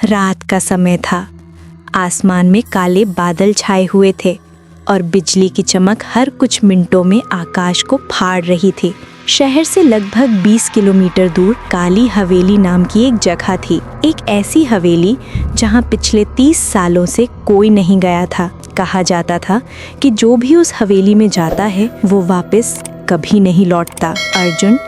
रात का समय था। आसमान में काले बादल छाए हुए थे और बिजली की चमक हर कुछ मिनटों में आकाश को फाड़ रही थी। शहर से लगभग 20 किलोमीटर दूर काली हवेली नाम की एक जगह थी। एक ऐसी हवेली जहां पिछले 30 सालों से कोई नहीं गया था। कहा जाता था कि जो भी उस हवेली में जाता है वो वापस कभी नहीं लौटता। अर्जुन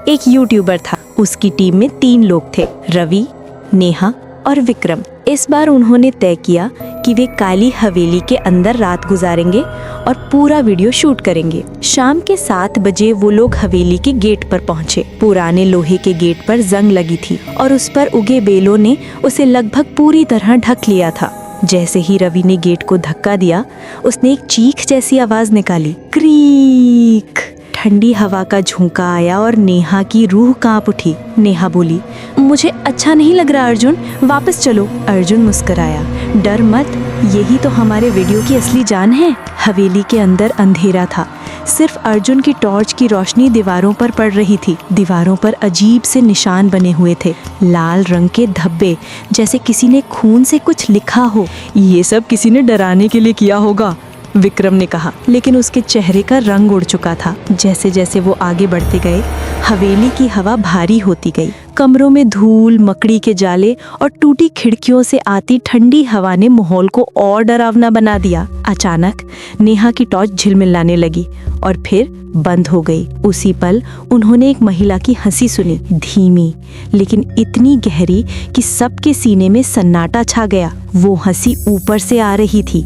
एक यूट्यूबर था। उसकी टीम में 3 लोग थे, रवि, नेहा और विक्रम। इस बार उन्होंने तय किया कि वे काली हवेली के अंदर रात गुजारेंगे और पूरा वीडियो शूट करेंगे। शाम के 7 बजे वो लोग हवेली के गेट पर पहुंचे। पुराने लोहे के गेट पर जंग लगी थी और उस पर उगे बेलों ने उसे लगभग पूरी तरह ढक लिया था। जैसे ही रवि ने गेट को धक्का दिया, उसने एक चीख जैसी आवाज निकाली, क्रीक। ठंडी हवा का झोंका आया और नेहा की रूह कांप उठी। नेहा बोली, मुझे अच्छा नहीं लग रहा अर्जुन, वापस चलो। अर्जुन मुस्कुराया, डर मत, यही तो हमारे वीडियो की असली जान है। हवेली के अंदर अंधेरा था। सिर्फ अर्जुन की टॉर्च की रोशनी दीवारों पर पड़ रही थी। दीवारों पर अजीब से निशान बने हुए थे, लाल रंग के धब्बे, जैसे किसी ने खून से कुछ लिखा हो। ये सब किसी ने डराने के लिए किया होगा, विक्रम ने कहा, लेकिन उसके चेहरे का रंग उड़ चुका था। जैसे जैसे वो आगे बढ़ते गए, हवेली की हवा भारी होती गई। कमरों में धूल, मकड़ी के जाले और टूटी खिड़कियों से आती ठंडी हवा ने माहौल को और डरावना बना दिया। अचानक नेहा की टॉर्च झिलमिलाने लगी और फिर बंद हो गई। उसी पल उन्होंने एक महिला की हंसी सुनी, धीमी लेकिन इतनी गहरी कि सबके सीने में सन्नाटा छा गया। वो हंसी ऊपर से आ रही थी,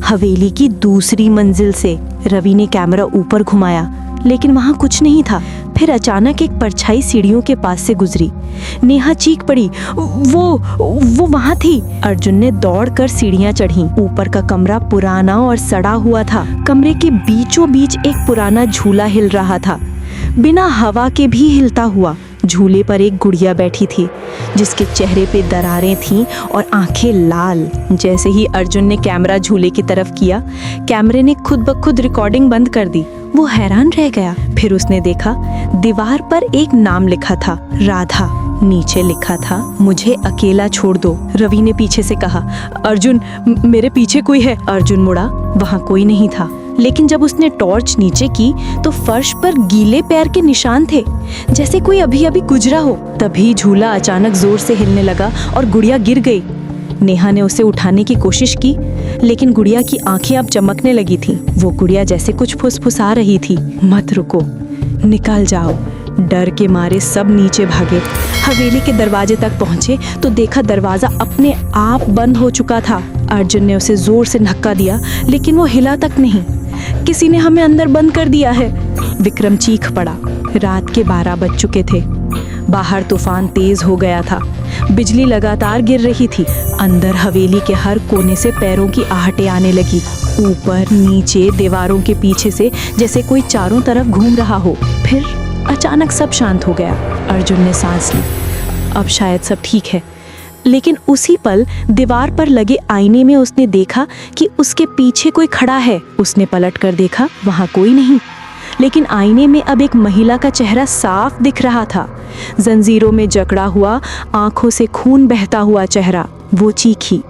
हवेली की दूसरी मंजिल से। रवि ने कैमरा ऊपर घुमाया, लेकिन वहाँ कुछ नहीं था। फिर अचानक एक परछाई सीढ़ियों के पास से गुजरी। नेहा चीख पड़ी, वो वहाँ थी। अर्जुन ने दौड़कर सीढ़ियाँ चढ़ी। ऊपर का कमरा पुराना और सड़ा हुआ था। कमरे के बीचों बीच एक पुराना झूला हिल रहा था, बिना हवा के भी हिलता हुआ। झूले पर एक गुड़िया बैठी थी, जिसके चेहरे पे दरारें थीं और आंखें लाल। जैसे ही अर्जुन ने कैमरा झूले की तरफ किया, कैमरे ने खुद ब खुद रिकॉर्डिंग बंद कर दी। वो हैरान रह गया। फिर उसने देखा, दीवार पर एक नाम लिखा था, राधा। नीचे लिखा था, मुझे अकेला छोड़ दो। रवि ने पीछे से कहा, अर्जुन मेरे पीछे कोई है। अर्जुन मुड़ा, वहाँ कोई नहीं था। लेकिन जब उसने टॉर्च नीचे की तो फर्श पर गीले पैर के निशान थे, जैसे कोई अभी अभी गुजरा हो। तभी झूला अचानक जोर से हिलने लगा और गुड़िया गिर गई। नेहा ने उसे उठाने की कोशिश की, लेकिन गुड़िया की आंखें अब चमकने लगी थीं। वो गुड़िया जैसे कुछ फुसफुसा रही थी, मत रुको, निकल जाओ। डर के मारे सब नीचे भागे। हवेली के दरवाजे तक पहुंचे तो देखा दरवाजा अपने आप बंद हो चुका था। अर्जुन ने उसे जोर से धक्का दिया, लेकिन वो हिला तक नहीं। किसी ने हमें अंदर बंद कर दिया है, विक्रम चीख पड़ा। रात के 12 बज चुके थे। बाहर तूफान तेज हो गया था। बिजली लगातार गिर रही थी। अंदर हवेली के हर कोने से पैरों की आहटें आने लगी। ऊपर नीचे दीवारों के पीछे से जैसे कोई चारों तरफ घूम रहा हो। फिर अचानक सब शांत हो गया। अर्जुन ने सांस ली, अब शायद सब ठीक है। लेकिन उसी पल दीवार पर लगे आईने में उसने देखा कि उसके पीछे कोई खड़ा है। उसने पलट कर देखा, वहाँ कोई नहीं, लेकिन आईने में अब एक महिला का चेहरा साफ दिख रहा था। जंजीरों में जकड़ा हुआ, आंखों से खून बहता हुआ चेहरा। वो चीखी,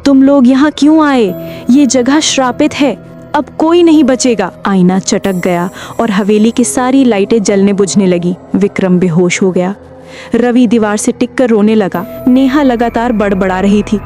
तुम लोग यहाँ क्यों आए? ये जगह श्रापित है, अब कोई नहीं बचेगा। आईना चटक गया और हवेली की सारी लाइटें जलने बुझने लगी। विक्रम बेहोश हो गया। रवि दीवार से टिककर रोने लगा। नेहा लगातार बड़बड़ा रही थी,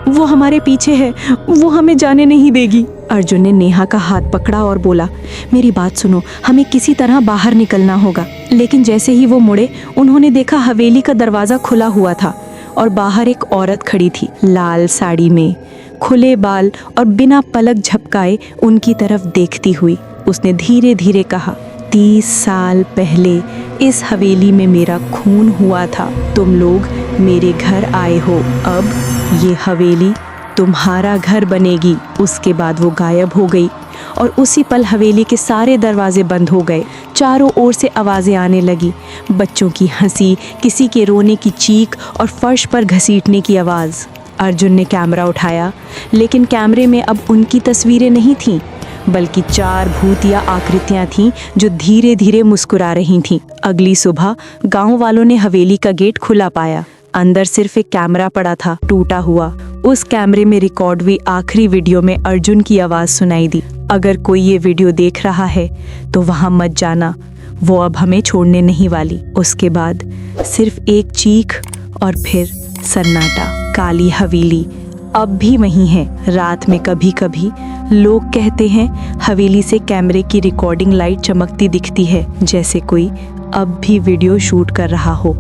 वो हमारे पीछे है, वो हमें जाने नहीं देगी। अर्जुन ने नेहा का हाथ पकड़ा और बोला, मेरी बात सुनो, हमें किसी तरह बाहर निकलना होगा। लेकिन जैसे ही वो मुड़े, उन्होंने देखा हवेली का दरवाजा खुला हुआ था और बाहर एक औरत खड़ी थी, लाल साड़ी में, खुले बाल और बिना पलक झपकाए उनकी तरफ देखती हुई। उसने धीरे धीरे कहा, 30 साल पहले इस हवेली में मेरा खून हुआ था। तुम लोग मेरे घर आए हो, अब ये हवेली तुम्हारा घर बनेगी। उसके बाद वो गायब हो गई और उसी पल हवेली के सारे दरवाजे बंद हो गए। चारों ओर से आवाज़ें आने लगी, बच्चों की हंसी, किसी के रोने की चीख और फर्श पर घसीटने की आवाज़। अर्जुन ने कैमरा उठाया, लेकिन कैमरे में अब उनकी तस्वीरें नहीं थीं, बल्कि 4 भूतिया आकृतियां थीं जो धीरे धीरे मुस्कुरा रही थीं। अगली सुबह गांव वालों ने हवेली का गेट खुला पाया। अंदर सिर्फ एक कैमरा पड़ा था, टूटा हुआ। उस कैमरे में रिकॉर्ड हुई आखिरी वीडियो में अर्जुन की आवाज सुनाई दी। अगर कोई ये वीडियो देख रहा है तो वहां मत जाना, वो अब हमें छोड़ने नहीं वाली। उसके बाद सिर्फ एक चीख और फिर सन्नाटा। काली हवेली अब भी वहीं है। रात में कभी कभी लोग कहते हैं हवेली से कैमरे की रिकॉर्डिंग लाइट चमकती दिखती है, जैसे कोई अब भी वीडियो शूट कर रहा हो।